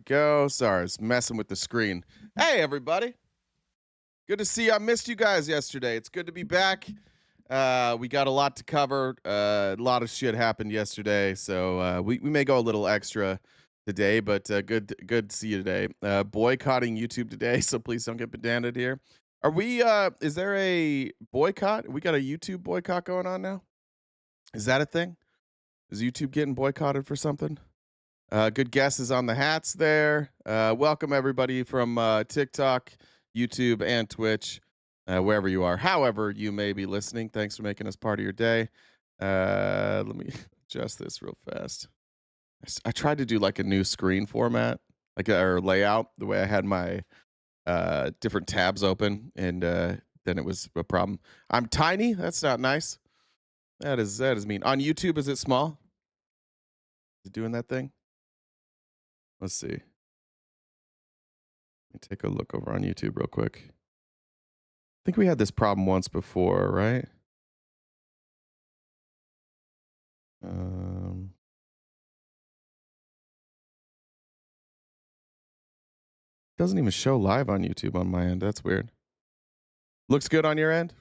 go. Sorry, I was messing with the screen. Hey, everybody. Good to see you. I missed you guys yesterday. It's good to be back. We got a lot to cover. A lot of shit happened yesterday, so we may go a little extra today, but good to see you today. Boycotting YouTube today, so please don't get pedanted here. Are we, is there a boycott? We got a YouTube boycott going on now? Is that a thing? Is YouTube getting boycotted for something? Good guesses on the hats there. Welcome everybody from TikTok, YouTube, and Twitch, wherever you are. However you may be listening, thanks for making us part of your day. Let me adjust this real fast. I tried to do like a new screen format, like or layout, the way I had my different tabs open, and then it was a problem. I'm tiny. That's not nice. That is mean. On YouTube, is it small? Is it doing that thing? Let's see. Let me take a look over on YouTube real quick. I think we had this problem once before, right? Doesn't even show live on YouTube on my end. That's weird. Looks good on your end?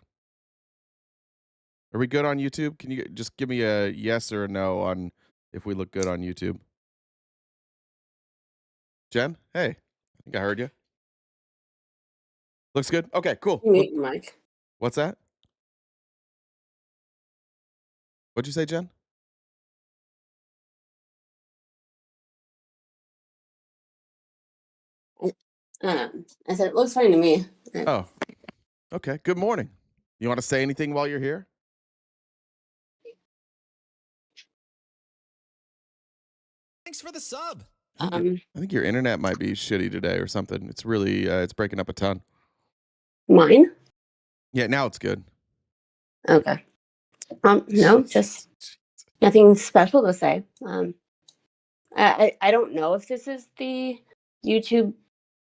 Are we good on YouTube? Can you just give me a yes or a no on if we look good on YouTube? Jen? Hey, I think I heard you. Looks good? Okay, cool. Mute your mic. What's that? What'd you say, Jen? I said, it looks fine to me. Oh, okay. Good morning. You want to say anything while you're here? Thanks for the sub. I think your internet might be shitty today or something. It's really, it's breaking up a ton. Mine? Yeah, now it's good. Okay. No, just nothing special to say. I don't know if this is the YouTube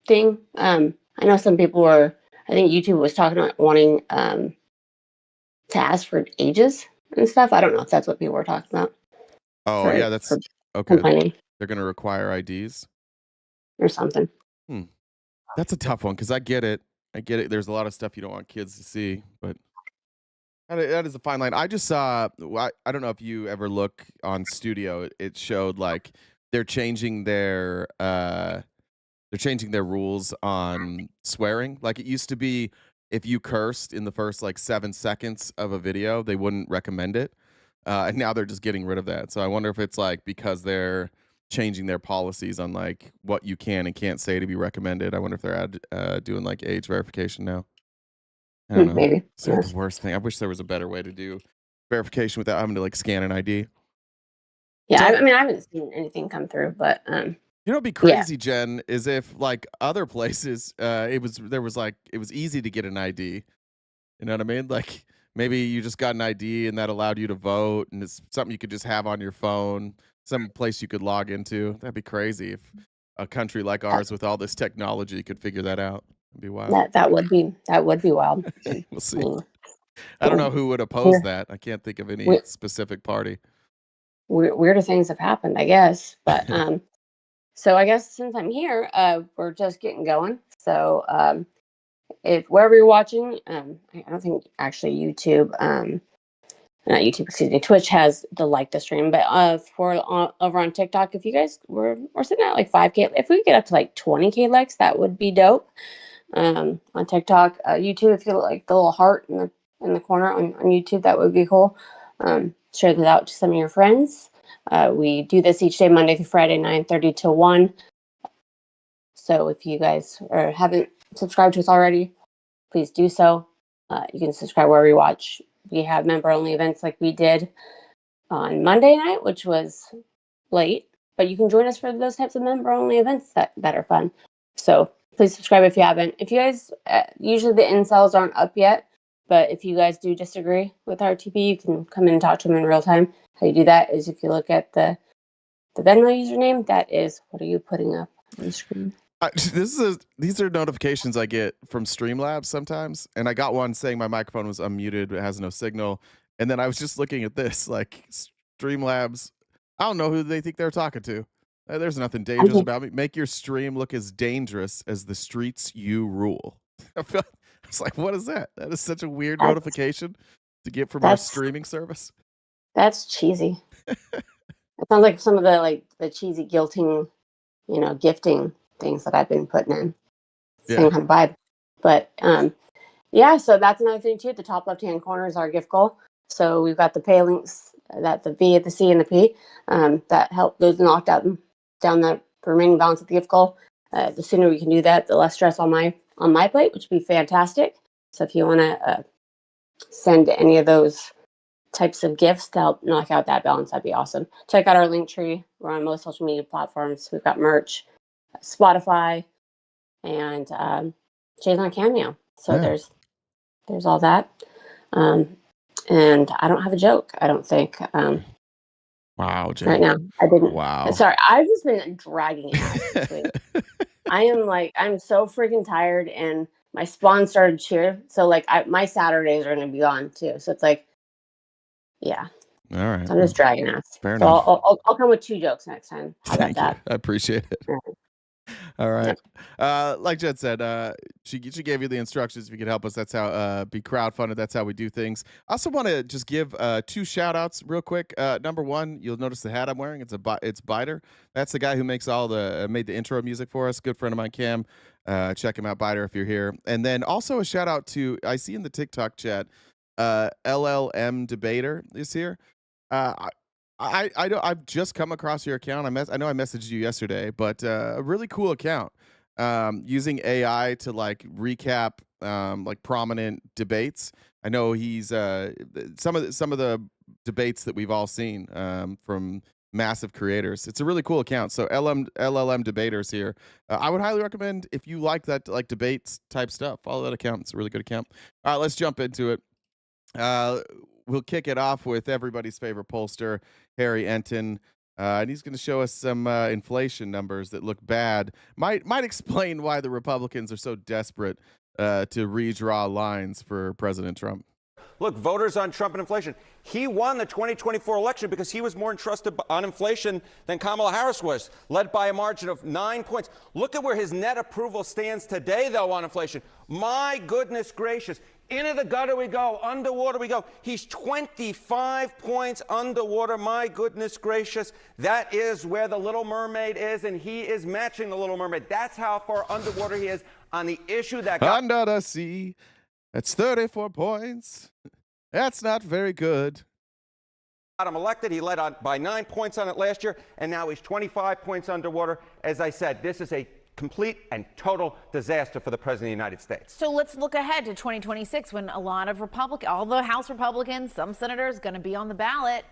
thing. I know some people I think YouTube was talking about wanting to ask for ages and stuff. I don't know if that's what people were talking about. Oh, yeah, that's okay. Complaining. They're going to require IDs or something. That's a tough one because I get it. There's a lot of stuff you don't want kids to see, but that is a fine line. I just saw, I don't know if you ever look on Studio, it showed like they're changing their rules on swearing. Like it used to be if you cursed in the first like 7 seconds of a video, they wouldn't recommend it. And now they're just getting rid of that. So I wonder if it's like because they're changing their policies on like what you can and can't say to be recommended. I wonder if they're doing like age verification now. I don't know. Maybe. It's the worst thing. I wish there was a better way to do verification without having to like scan an ID. Yeah, I mean, I haven't seen anything come through, but you know, what'd be crazy, Jen, is if like other places, it was easy to get an ID. You know what I mean? Like maybe you just got an ID and that allowed you to vote, and it's something you could just have on your phone, some place you could log into. That'd be crazy if a country like ours with all this technology could figure that out. It'd be wild. That would be wild. We'll see. I don't know who would oppose that. I can't think of any specific party. Weirder things have happened, I guess. But so I guess since I'm here, we're just getting going. So if wherever you're watching, I don't think actually YouTube, not YouTube, excuse me, Twitch has the stream, but for over on TikTok, if you guys we're sitting at like 5K, if we get up to like 20K likes, that would be dope. On TikTok, YouTube, if you look like the little heart in the corner on YouTube, that would be cool. Share that out to some of your friends. We do this each day, Monday through Friday, 9:30 to 1. So if you guys haven't subscribed to us already, please do so. You can subscribe wherever you watch. We have member-only events like we did on Monday night, which was late, but you can join us for those types of member-only events that are fun. So please subscribe if you haven't. If you guys, usually the incels aren't up yet, but if you guys do disagree with RTP, you can come in and talk to them in real time. How you do that is if you look at the Venmo username, that is, what are you putting up on the screen? These are notifications I get from Streamlabs sometimes, and I got one saying my microphone was unmuted, it has no signal, and then I was just looking at this, like Streamlabs, I don't know who they think they're talking to. There's nothing dangerous about me. Make your stream look as dangerous as the streets you rule. I was like, what is that? That is such a weird notification to get from our streaming service. That's cheesy. It sounds like some of the cheesy guilting, gifting things that I've been putting in. Same kind of vibe. But yeah, so that's another thing too. The top left-hand corner is our gift goal. So we've got the pay links, that the V, the C, and the P, that help those knocked out down the remaining balance of the gift goal. The sooner we can do that, the less stress on my plate, which would be fantastic. So if you want to send any of those types of gifts to help knock out that balance, that'd be awesome. Check out our link tree. We're on most social media platforms. We've got merch, Spotify, and Jay's on Cameo. So there's all that. And I don't have a joke, I don't think. Wow, Jay. Right now. I didn't. Wow. Sorry, I've just been dragging ass this week. I'm so freaking tired, and my spawn started cheer. So my Saturdays are gonna be gone too. So it's yeah. All right. So I'm just dragging ass. Fair so enough. I'll come with 2 jokes next time. How about that? I appreciate it. All right. Like Jed said, she gave you the instructions. If you could help us, that's how be crowdfunded. That's how we do things. I also want to just give 2 shout outs real quick. Number one, you'll notice the hat I'm wearing. It's Biter. That's the guy who makes made the intro music for us. Good friend of mine, Cam. Check him out, Biter, if you're here. And then also a shout out to, I see in the TikTok chat, LLM Debater is here. I've just come across your account. I know I messaged you yesterday, but a really cool account. Using AI to recap prominent debates. I know he's some of the debates that we've all seen from massive creators. It's a really cool account. So LLM Debaters here. I would highly recommend, if you like that debates type stuff, follow that account. It's a really good account. All right, let's jump into it. We'll kick it off with everybody's favorite pollster, Harry Enton. And he's going to show us some inflation numbers that look bad. Might explain why the Republicans are so desperate to redraw lines for President Trump. Look, voters on Trump and inflation. He won the 2024 election because he was more entrusted on inflation than Kamala Harris was, led by a margin of 9 points. Look at where his net approval stands today, though, on inflation. My goodness gracious. Into the gutter we go, underwater we go. He's 25 points underwater. My goodness gracious. That is where the Little Mermaid is, and he is matching the Little Mermaid. That's how far underwater he is on the issue that got under the sea. That's 34 points. That's not very good. Got him elected. He led by 9 points on it last year, and now he's 25 points underwater. As I said, this is a complete and total disaster for the President of the United States. So let's look ahead to 2026 when a lot of all the House Republicans, some senators going to be on the ballot.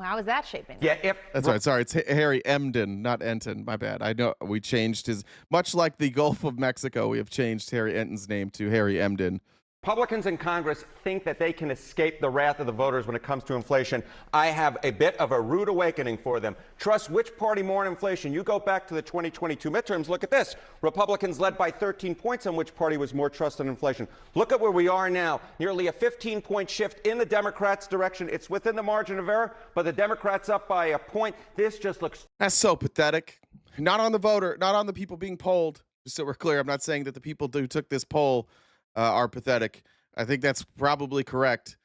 How is that shaping? Yeah, that's right. Sorry, it's Harry Emden, not Enton. My bad. I know we changed his, much like the Gulf of Mexico, we have changed Harry Enton's name to Harry Emden. Republicans in Congress think that they can escape the wrath of the voters when it comes to inflation. I have a bit of a rude awakening for them. Trust which party more on inflation? You go back to the 2022 midterms. Look at this. Republicans led by 13 points on which party was more trusted in inflation. Look at where we are now. Nearly a 15-point shift in the Democrats' direction. It's within the margin of error, but the Democrats up by a point. This just looks... That's so pathetic. Not on the voter, not on the people being polled. Just so we're clear, I'm not saying that the people who took this poll are pathetic. I think that's probably correct.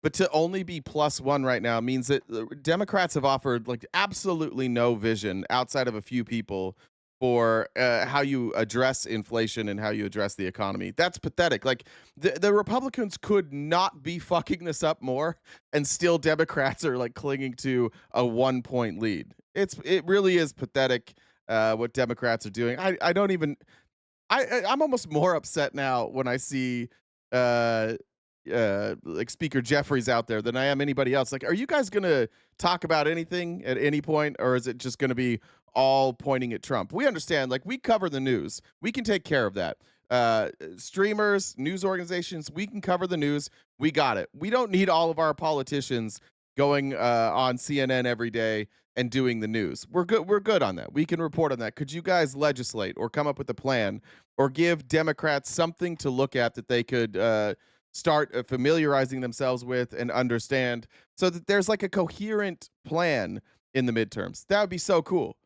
But to only be +1 right now means that the Democrats have offered absolutely no vision outside of a few people for how you address inflation and how you address the economy. That's pathetic. The Republicans could not be fucking this up more, and still Democrats are clinging to a 1-point lead. It really is pathetic what Democrats are doing. I'm almost more upset now when I see Speaker Jeffries out there than I am anybody else. Are you guys gonna talk about anything at any point, or is it just gonna be all pointing at Trump? We understand, we cover the news. We can take care of that. Streamers, news organizations, we can cover the news. We got it. We don't need all of our politicians going on CNN every day and doing the news. We're good on that. We can report on that. Could you guys legislate or come up with a plan or give Democrats something to look at that they could start familiarizing themselves with and understand, so that there's a coherent plan in the midterms? That would be so cool.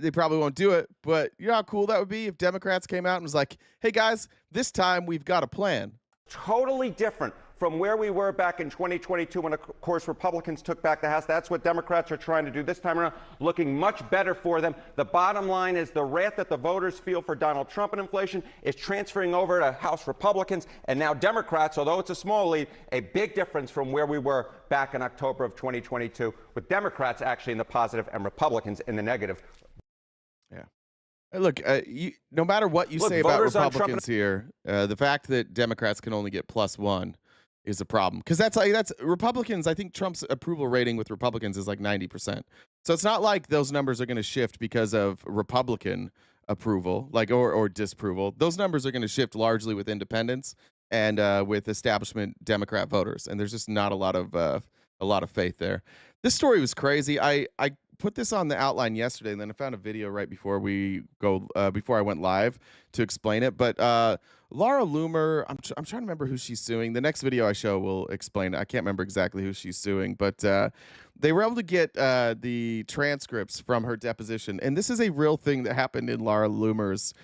They probably won't do it, but you know how cool that would be if Democrats came out and was like, hey guys, this time we've got a plan. Totally different from where we were back in 2022 when, of course, Republicans took back the House. That's what Democrats are trying to do this time around, looking much better for them. The bottom line is the wrath that the voters feel for Donald Trump and inflation is transferring over to House Republicans and now Democrats, although it's a small lead, a big difference from where we were back in October of 2022, with Democrats actually in the positive and Republicans in the negative. Yeah. Look, no matter what you say about Republicans here, the fact that Democrats can only get +1 is a problem, because that's Republicans. I think Trump's approval rating with Republicans is like 90%. So it's not like those numbers are going to shift because of Republican approval, like or disapproval. Those numbers are going to shift largely with independents and with establishment Democrat voters, and there's just not a lot of faith there. This story was crazy. I put this on the outline yesterday, and then I found a video right before before I went live to explain it. But Laura Loomer, I'm trying to remember who she's suing. The next video I show will explain it. I can't remember exactly who she's suing, but they were able to get the transcripts from her deposition, and this is a real thing that happened in Laura Loomer's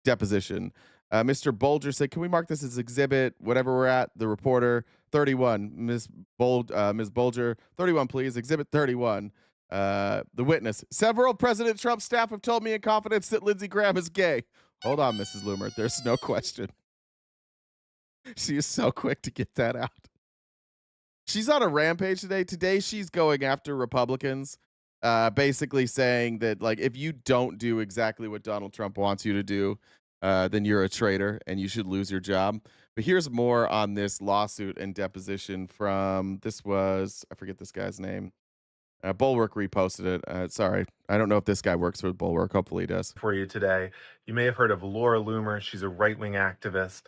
deposition. Mr. Bulger said, "Can we mark this as exhibit? Whatever we're at." The reporter, 31, Ms. Bulger, 31, please. Exhibit 31. The witness, "Several President Trump staff have told me in confidence that Lindsey Graham is gay." Hold on, Mrs. Loomer. There's no question. She is so quick to get that out. She's on a rampage today. Today, she's going after Republicans, basically saying that, like, if you don't do exactly what Donald Trump wants you to do, then you're a traitor and you should lose your job. But here's more on this lawsuit and deposition from, I forget this guy's name. Bulwark reposted it. Sorry, I don't know if this guy works with Bulwark. Hopefully he does. For you today, you may have heard of Laura Loomer. She's a right-wing activist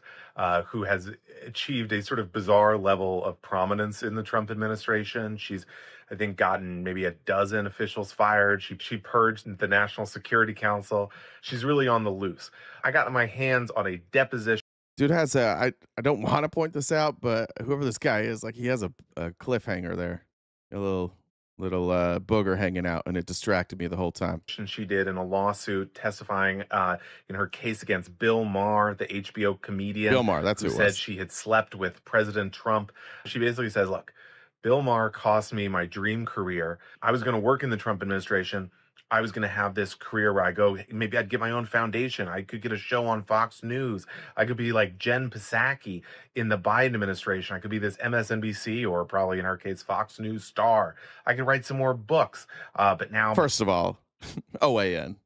who has achieved a sort of bizarre level of prominence in the Trump administration. She's, I think, gotten maybe a dozen officials fired. She purged the National Security Council. She's really on the loose. I got my hands on a deposition. Dude has I don't want to point this out, but whoever this guy is, like, he has a cliffhanger there, a little booger hanging out, and it distracted me the whole time. She did in a lawsuit testifying in her case against Bill Maher, the HBO comedian. Bill Maher, that's who said was. She had slept with President Trump. She basically says, look, Bill Maher cost me my dream career. I was going to work in the Trump administration. I was going to have this career where maybe I'd get my own foundation. I could get a show on Fox News. I could be like Jen Psaki in the Biden administration. I could be this MSNBC or probably in our case, Fox News star. I could write some more books. But now, first of all, OAN,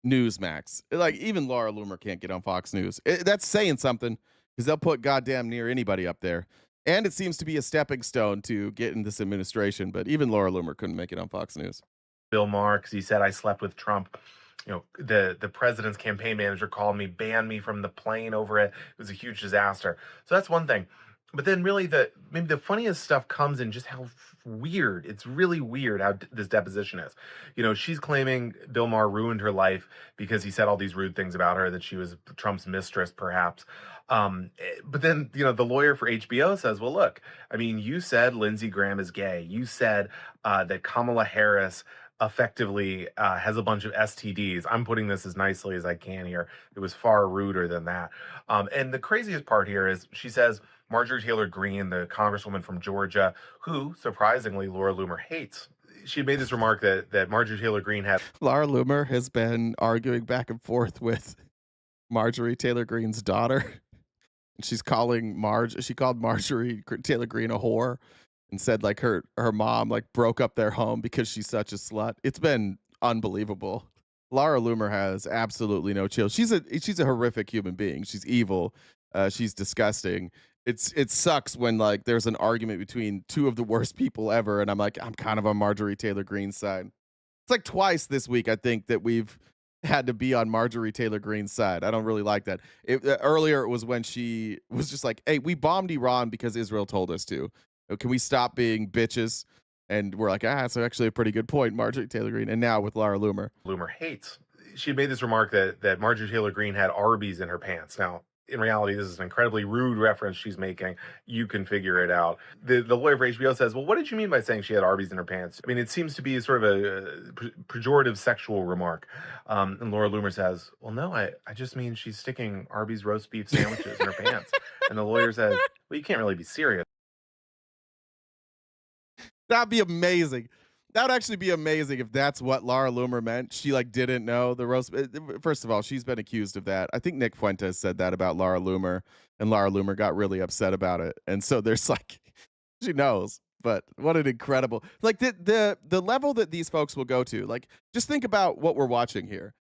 Newsmax. Like, even Laura Loomer can't get on Fox News. That's saying something, because they'll put goddamn near anybody up there. And it seems to be a stepping stone to get in this administration. But even Laura Loomer couldn't make it on Fox News. Bill Maher, because he said I slept with Trump. You know, the president's campaign manager called me, banned me from the plane over it. It was a huge disaster. So that's one thing. But then really maybe the funniest stuff comes in just how weird. It's really weird how this deposition is. You know, she's claiming Bill Maher ruined her life because he said all these rude things about her, that she was Trump's mistress, perhaps. But then, you know, the lawyer for HBO says, well, look, I mean, you said Lindsey Graham is gay. You said that Kamala Harris effectively has a bunch of STDs. I'm putting this as nicely as I can here. It was far ruder than that. And the craziest part here is she says Marjorie Taylor Greene, the congresswoman from Georgia, who surprisingly Laura Loomer hates. She made this remark that Marjorie Taylor Greene had. Laura Loomer has been arguing back and forth with Marjorie Taylor Greene's daughter. She's calling she called Marjorie Taylor Greene a whore, and said like her mom like broke up their home because she's such a slut. It's been unbelievable. Laura Loomer has absolutely no chill. She's a horrific human being. She's evil. She's disgusting. It sucks when like there's an argument between two of the worst people ever, and I'm kind of on Marjorie Taylor Greene's side. It's like twice this week, I think, that we've had to be on Marjorie Taylor Greene's side. I don't really like that. Earlier it was when she was just like, hey, we bombed Iran because Israel told us to. Can we stop being bitches? And we're like, that's actually a pretty good point, Marjorie Taylor Greene. And now with Laura Loomer. Loomer hates. She made this remark that Marjorie Taylor Greene had Arby's in her pants. Now, in reality, this is an incredibly rude reference she's making. You can figure it out. The lawyer for HBO says, well, what did you mean by saying she had Arby's in her pants? I mean, it seems to be sort of a pejorative sexual remark. And Laura Loomer says, well, no, I just mean she's sticking Arby's roast beef sandwiches in her pants. And the lawyer says, well, you can't really be serious. That'd be amazing. That would actually be amazing if that's what Laura Loomer meant. She like didn't know the roast. First of all, she's been accused of that. I think Nick Fuentes said that about Laura Loomer, and Laura Loomer got really upset about it. And so there's like, she knows. But what an incredible, like the level that these folks will go to. Like, just think about what we're watching here.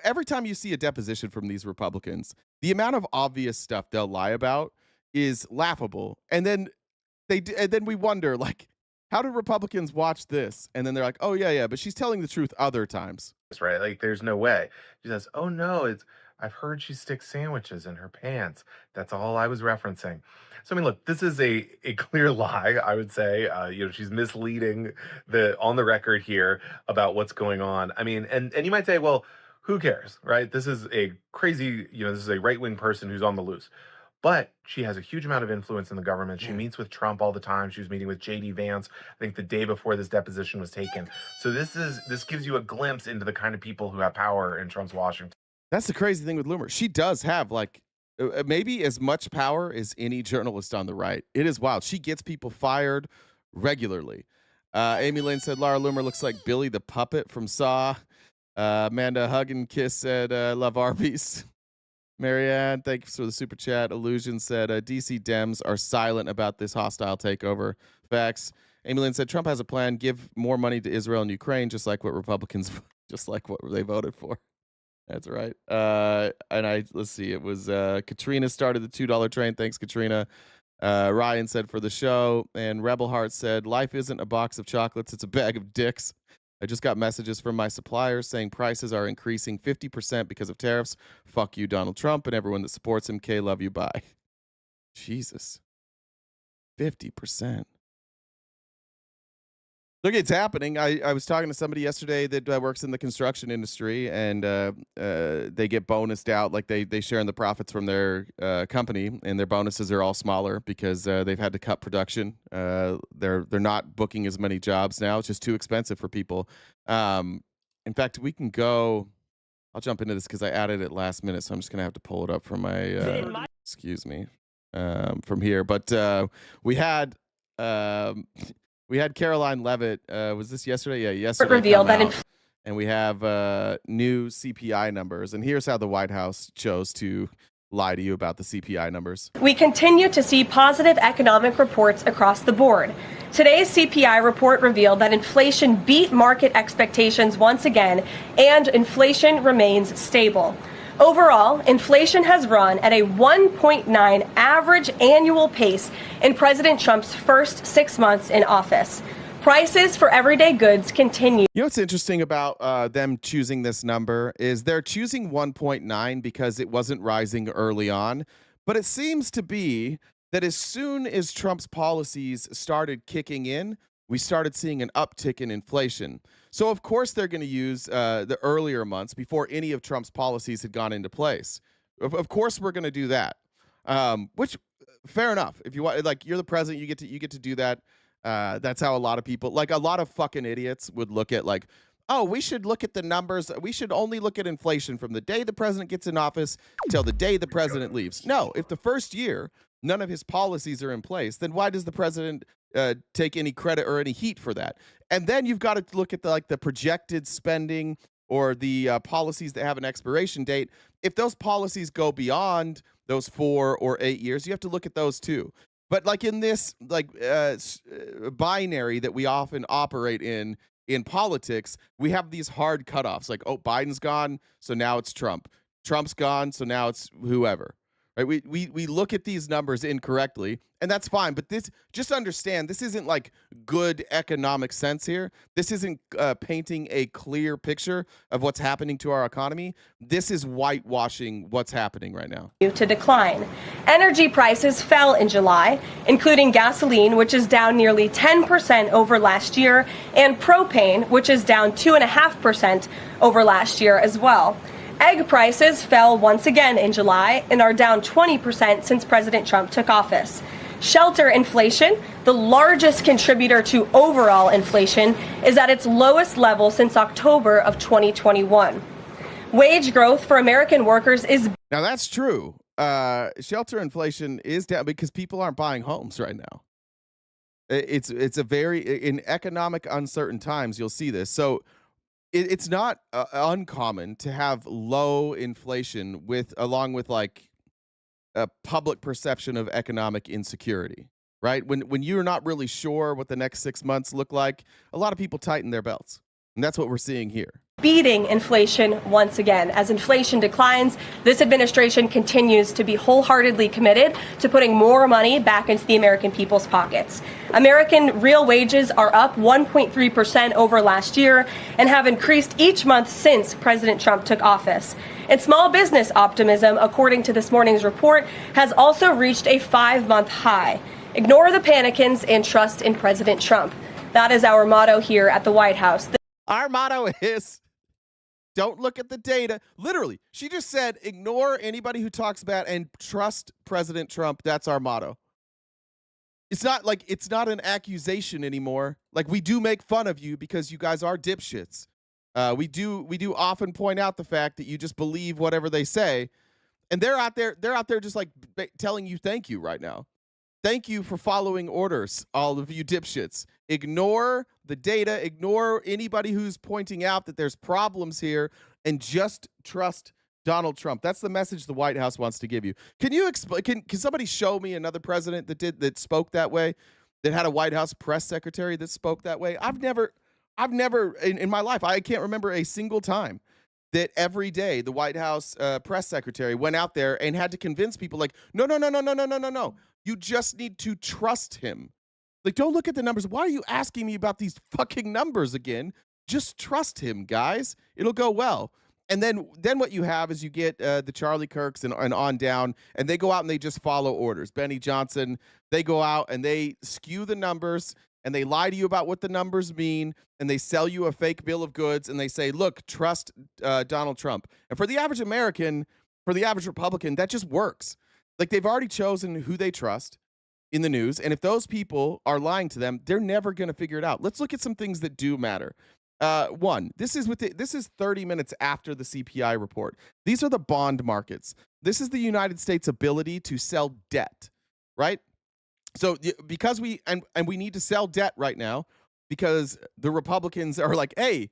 Every time you see a deposition from these Republicans, the amount of obvious stuff they'll lie about is laughable. And then we wonder, like, how do Republicans watch this? And then they're like, oh, yeah, but she's telling the truth other times. That's right. Like, there's no way. She says, oh, no, I've heard she sticks sandwiches in her pants. That's all I was referencing. So, I mean, look, this is a clear lie, I would say. She's misleading on the record here about what's going on. I mean, and you might say, well, who cares, right? This is a crazy, this is a right-wing person who's on the loose. But she has a huge amount of influence in the government. She meets with Trump all the time. She was meeting with J.D. Vance, I think the day before this deposition was taken. So this gives you a glimpse into the kind of people who have power in Trump's Washington. That's the crazy thing with Loomer. She does have like maybe as much power as any journalist on the right. It is wild. She gets people fired regularly. Amy Lane said Laura Loomer looks like Billy the Puppet from Saw. Amanda Hug and Kiss said love Arby's. Marianne, thanks for the super chat. Illusion said DC Dems are silent about this hostile takeover. Facts. Amy Lynn said Trump has a plan. Give more money to Israel and Ukraine, just like what Republicans, just like what they voted for. That's right. And let's see. It was Katrina started the $2 train. Thanks, Katrina. Ryan said for the show, and Rebel Heart said life isn't a box of chocolates; it's a bag of dicks. I just got messages from my suppliers saying prices are increasing 50% because of tariffs. Fuck you, Donald Trump, and everyone that supports him. K, love you, bye. Jesus. 50%. Look, it's happening. I was talking to somebody yesterday that works in the construction industry, and they get bonused out. Like they share in the profits from their company, and their bonuses are all smaller because they've had to cut production. They're not booking as many jobs now. It's just too expensive for people. In fact, we can go. I'll jump into this because I added it last minute, so I'm just gonna have to pull it up from my. Excuse me, from here. But we had. We had Caroline Levitt. Was this yesterday? Yeah, yesterday. Revealed that and we have new CPI numbers. And here's how the White House chose to lie to you about the CPI numbers. We continue to see positive economic reports across the board. Today's CPI report revealed that inflation beat market expectations once again, and inflation remains stable. Overall, inflation has run at a 1.9 average annual pace in President Trump's first 6 months in office. Prices for everyday goods continue. You know what's interesting about them choosing this number is they're choosing 1.9 because it wasn't rising early on. But it seems to be that as soon as Trump's policies started kicking in, we started seeing an uptick in inflation. So, of course, they're going to use the earlier months before any of Trump's policies had gone into place. Of course, we're going to do that, which fair enough. If you want, like, you're the president, you get to do that. That's how a lot of people, like a lot of fucking idiots would look at like, oh, we should look at the numbers. We should only look at inflation from the day the president gets in office till the day the president leaves. No, if the first year none of his policies are in place, then why does the president take any credit or any heat for that? And then you've got to look at the projected spending or the policies that have an expiration date. If those policies go beyond those 4 or 8 years, you have to look at those too. But like in this binary that we often operate in politics, we have these hard cutoffs. Like, oh, Biden's gone, so now it's Trump. Trump's gone, so now it's whoever. Right? We look at these numbers incorrectly, and that's fine. But this, just understand, this isn't like good economic sense here. This isn't painting a clear picture of what's happening to our economy. This is whitewashing what's happening right now. To decline. Energy prices fell in July, including gasoline, which is down nearly 10% over last year, and propane, which is down 2.5% over last year as well. Egg prices fell once again in July and are down 20% since President Trump took office. Shelter inflation, the largest contributor to overall inflation, is at its lowest level since October of 2021. Wage growth for American workers is... Now that's true. Shelter inflation is down because people aren't buying homes right now. It's a very, in economic uncertain times, you'll see this. So it's not uncommon to have low inflation along with like a public perception of economic insecurity, right? When you're not really sure what the next 6 months look like, a lot of people tighten their belts. And that's what we're seeing here. Beating inflation once again. As inflation declines, this administration continues to be wholeheartedly committed to putting more money back into the American people's pockets. American real wages are up 1.3% over last year and have increased each month since President Trump took office. And small business optimism, according to this morning's report, has also reached a 5-month high. Ignore the panicans and trust in President Trump. That is our motto here at the White House. Our motto is, don't look at the data. Literally, she just said, ignore anybody who talks bad and trust President Trump. That's our motto. It's not an accusation anymore. Like, we do make fun of you because you guys are dipshits. We do often point out the fact that you just believe whatever they say, and they're out there just like telling you thank you right now. Thank you for following orders, all of you dipshits. Ignore the data, ignore anybody who's pointing out that there's problems here, and just trust Donald Trump. That's the message the White House wants to give you. Can you explain? Can somebody show me another president that spoke that way, that had a White House press secretary that spoke that way? I've never in my life, I can't remember a single time that every day the White House press secretary went out there and had to convince people like, no. You just need to trust him. Like, don't look at the numbers. Why are you asking me about these fucking numbers again? Just trust him, guys. It'll go well. And then what you have is you get the Charlie Kirks and on down, and they go out and they just follow orders. Benny Johnson, they go out and they skew the numbers, and they lie to you about what the numbers mean, and they sell you a fake bill of goods, and they say, look, trust Donald Trump. And for the average American, for the average Republican, that just works. Like, they've already chosen who they trust in the news, and if those people are lying to them, they're never going to figure it out. Let's look at some things that do matter. One, this is 30 minutes after the CPI report. These are the bond markets. This is the United States' ability to sell debt, right? So because we need to sell debt right now because the Republicans are like, hey,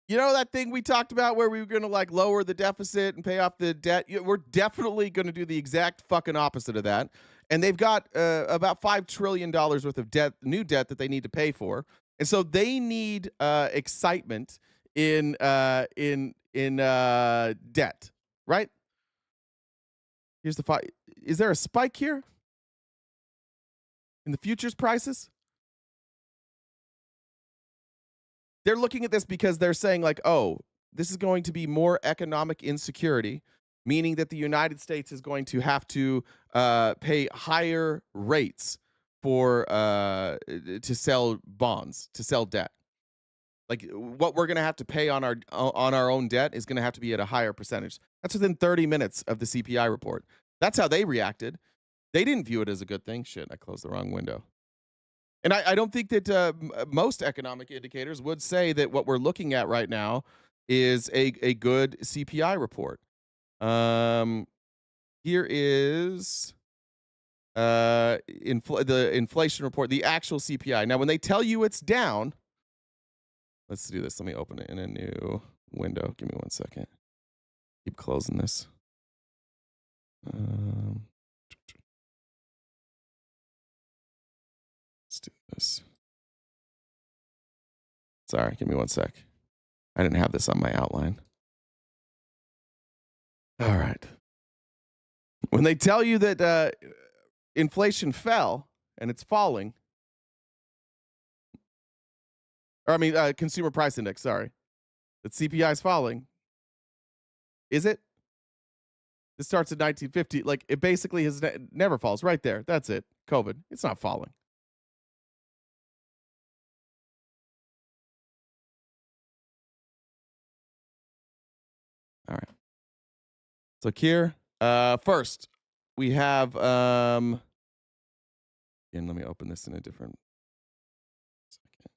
you know that thing we talked about where we were going to like lower the deficit and pay off the debt? We're definitely going to do the exact fucking opposite of that. And they've got about $5 trillion worth of debt, new debt that they need to pay for. And so they need excitement in debt, right? Here's the fight. Is there a spike here in the futures prices? They're looking at this because they're saying like, oh, this is going to be more economic insecurity, meaning that the United States is going to have to pay higher rates for to sell bonds, to sell debt. Like, what we're going to have to pay on our own debt is going to have to be at a higher percentage. That's within 30 minutes of the CPI report. That's how they reacted. They didn't view it as a good thing. Shit, I closed the wrong window. And I don't think that most economic indicators would say that what we're looking at right now is a good CPI report. Here is the inflation report, the actual CPI. Now, when they tell you it's down, let's do this. Let me open it in a new window. Give me 1 second. Keep closing this. Let's do this. Sorry, give me 1 sec. I didn't have this on my outline. All right. When they tell you that inflation fell and it's falling, or I mean, consumer price index, sorry, that CPI is falling, is it? This starts in 1950. Like, it basically has never falls. Right there. That's it. COVID. It's not falling. All right. So here, first we have again, let me open this in a different second.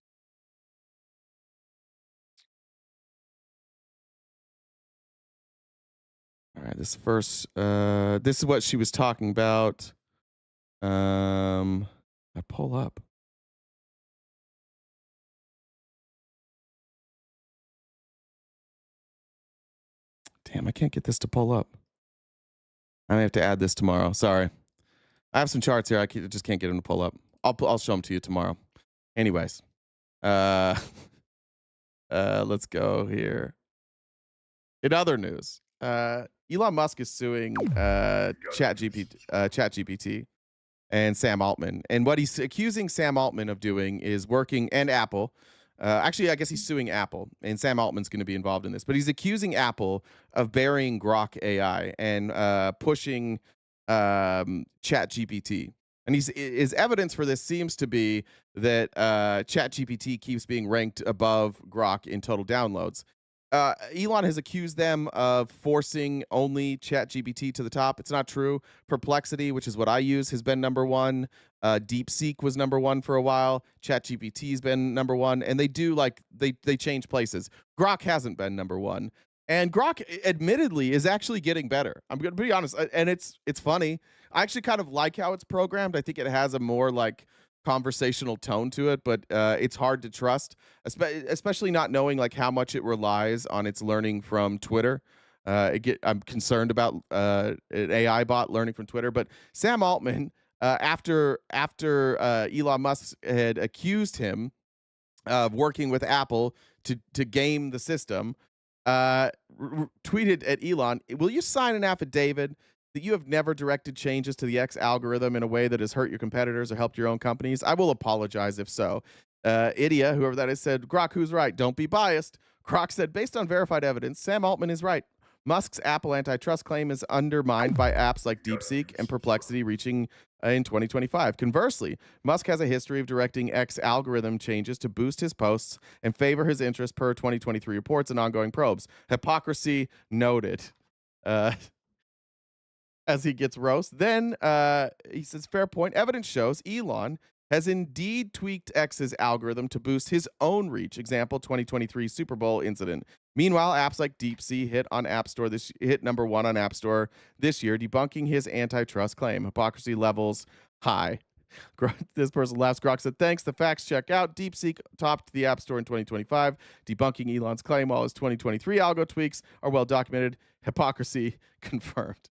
All right, this first this is what she was talking about. I pull up. Damn, I can't get this to pull up. I may have to add this tomorrow. Sorry. I have some charts here. I just can't get them to pull up. I'll show them to you tomorrow. Anyways, let's go here. In other news, Elon Musk is suing ChatGPT and Sam Altman. And what he's accusing Sam Altman of doing is working, and Apple. Actually, I guess he's suing Apple, and Sam Altman's going to be involved in this. But he's accusing Apple of burying Grock AI and pushing ChatGPT. And his evidence for this seems to be that ChatGPT keeps being ranked above Grock in total downloads. Elon has accused them of forcing only ChatGPT to the top. It's not true. Perplexity, which is what I use, has been number one. DeepSeek was number one for a while. ChatGPT's been number one, and they change places. Grock hasn't been number one, and Grock, admittedly, is actually getting better. I'm going to be honest, and it's funny. I actually kind of like how it's programmed. I think it has a more like conversational tone to it, but it's hard to trust, especially not knowing like how much it relies on its learning from Twitter. I'm concerned about an AI bot learning from Twitter. But Sam Altman, after Elon Musk had accused him of working with Apple to game the system, tweeted at Elon, "Will you sign an affidavit that you have never directed changes to the X algorithm in a way that has hurt your competitors or helped your own companies? I will apologize if so." Idia, whoever that is, said, "Grock, who's right? Don't be biased." Grock said, "Based on verified evidence, Sam Altman is right. Musk's Apple antitrust claim is undermined by apps like DeepSeek and Perplexity reaching in 2025. Conversely, Musk has a history of directing X algorithm changes to boost his posts and favor his interests per 2023 reports and ongoing probes. Hypocrisy noted." As he gets roast. Then he says, "Fair point. Evidence shows Elon has indeed tweaked X's algorithm to boost his own reach. Example, 2023 Super Bowl incident. Meanwhile, apps like DeepSeek hit number one on App Store this year, debunking his antitrust claim. Hypocrisy levels high." This person laughs. Grock said, "Thanks. The facts check out. DeepSeek topped the App Store in 2025, debunking Elon's claim, while his 2023 algo tweaks are well documented. Hypocrisy confirmed."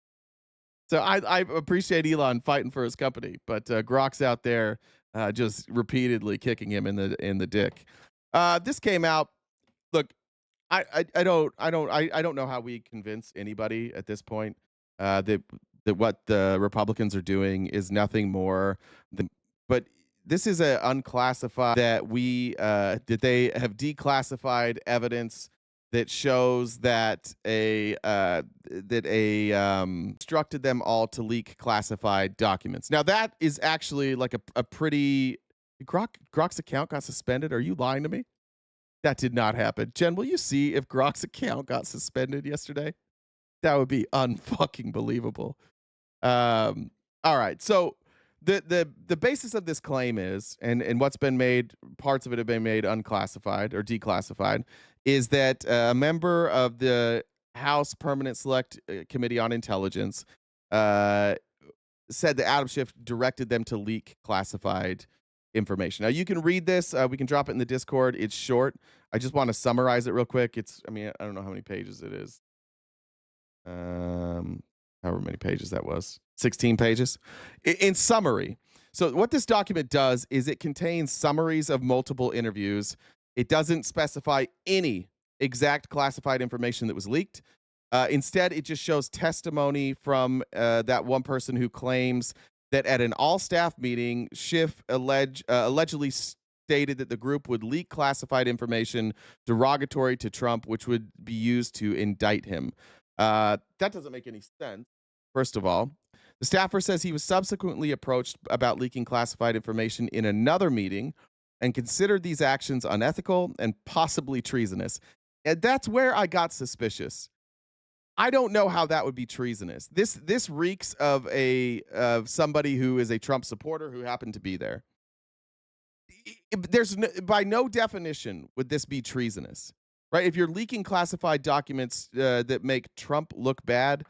So I appreciate Elon fighting for his company, but Grock's out there just repeatedly kicking him in the dick. This came out. Look, I don't know how we convince anybody at this point that what the Republicans are doing is nothing more than. But this is a unclassified that they have declassified evidence that shows that instructed them all to leak classified documents. Now that is actually like a pretty. Grock's account got suspended. Are you lying to me? That did not happen. Jen, will you see if Grock's account got suspended yesterday? That would be unfucking believable. All right, so the basis of this claim is, and what's been made, parts of it have been made unclassified or declassified, is that a member of the House Permanent Select Committee on Intelligence said that Adam Schiff directed them to leak classified information. Now you can read this. We can drop it in the Discord. It's short. I just want to summarize it real quick. I don't know how many pages it is. However many pages that was. 16 pages. In summary, so what this document does is it contains summaries of multiple interviews. It doesn't specify any exact classified information that was leaked. Instead, it just shows testimony from that one person who claims that at an all-staff meeting, Schiff allegedly stated that the group would leak classified information derogatory to Trump, which would be used to indict him. That doesn't make any sense, first of all. The staffer says he was subsequently approached about leaking classified information in another meeting and considered these actions unethical and possibly treasonous. And that's where I got suspicious. I don't know how that would be treasonous. This reeks of somebody who is a Trump supporter who happened to be there. There's by no definition would this be treasonous, right? If you're leaking classified documents that make Trump look bad,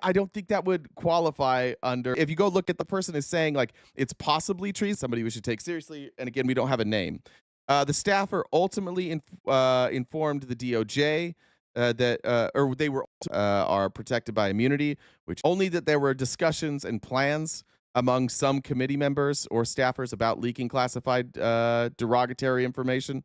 I don't think that would qualify under. If you go look at the person is saying like it's possibly treason, somebody we should take seriously. And again, we don't have a name. The staffer ultimately informed the DOJ or they are protected by immunity, which only that there were discussions and plans among some committee members or staffers about leaking classified derogatory information.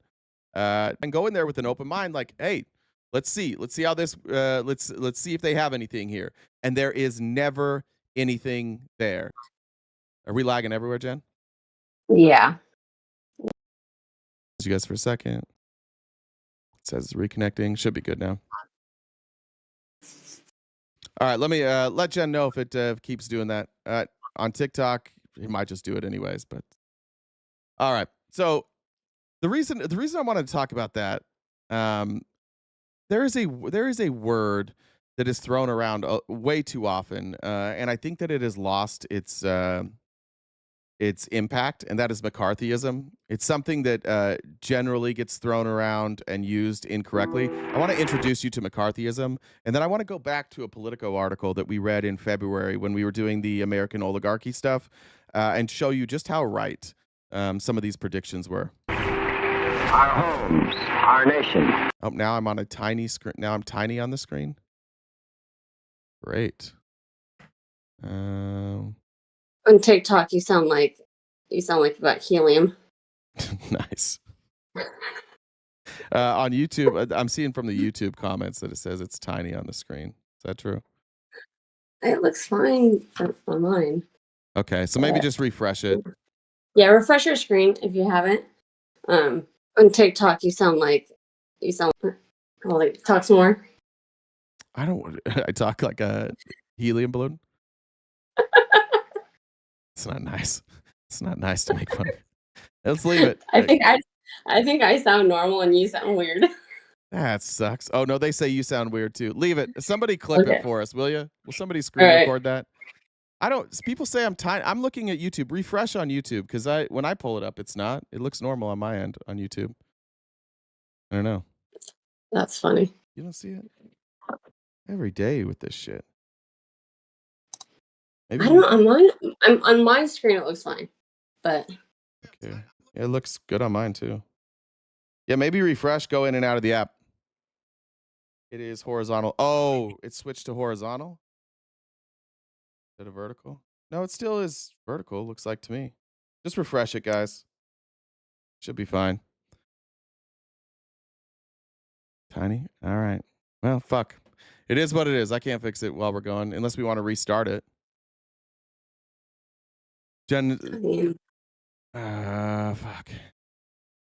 And go in there with an open mind, like, hey, let's see how this. Let's see if they have anything here. And there is never anything there. Are we lagging everywhere, Jen? Yeah. You guys for a second. It says reconnecting. Should be good now. All right, let me let Jen know if it keeps doing that. On TikTok, he might just do it anyways. But all right. So the reason I wanted to talk about that, there is a word that is thrown around way too often, and I think that it has lost its impact, and that is McCarthyism. It's something that generally gets thrown around and used incorrectly. I want to introduce you to McCarthyism, and then I want to go back to a Politico article that we read in February when we were doing the American oligarchy stuff, and show you just how right some of these predictions were. Our homes, our nation. Oh, now I'm on a tiny screen. Now I'm tiny on the screen. Great. On TikTok, you sound like about helium. Nice. On YouTube, I'm seeing from the YouTube comments that it says it's tiny on the screen. Is that true? It looks fine on mine. Okay, so maybe just refresh it. Yeah, refresh your screen if you haven't. On TikTok, you sound like talk some more. I don't. I talk like a helium balloon. It's not nice. It's not nice to make fun of. Let's leave it. I think I sound normal and you sound weird. That sucks. Oh no, they say you sound weird too. Leave it. Somebody clip Okay. it for us, will you? Will somebody screen record that? I don't. People say I'm tiny. I'm looking at YouTube. Refresh on YouTube because when I pull it up, it's not. It looks normal on my end on YouTube. I don't know. That's funny. You don't see it every day with this shit. Maybe I don't know. On my screen it looks fine, but okay. Yeah, it looks good on mine too. Yeah, maybe refresh. Go in and out of the app. It is horizontal. Oh, it switched to horizontal instead of vertical. No, it still is vertical. Looks like to me. Just refresh it, guys. Should be fine. Tiny. All right. Well, fuck. It is what it is. I can't fix it while we're going unless we want to restart it. Jen. Fuck.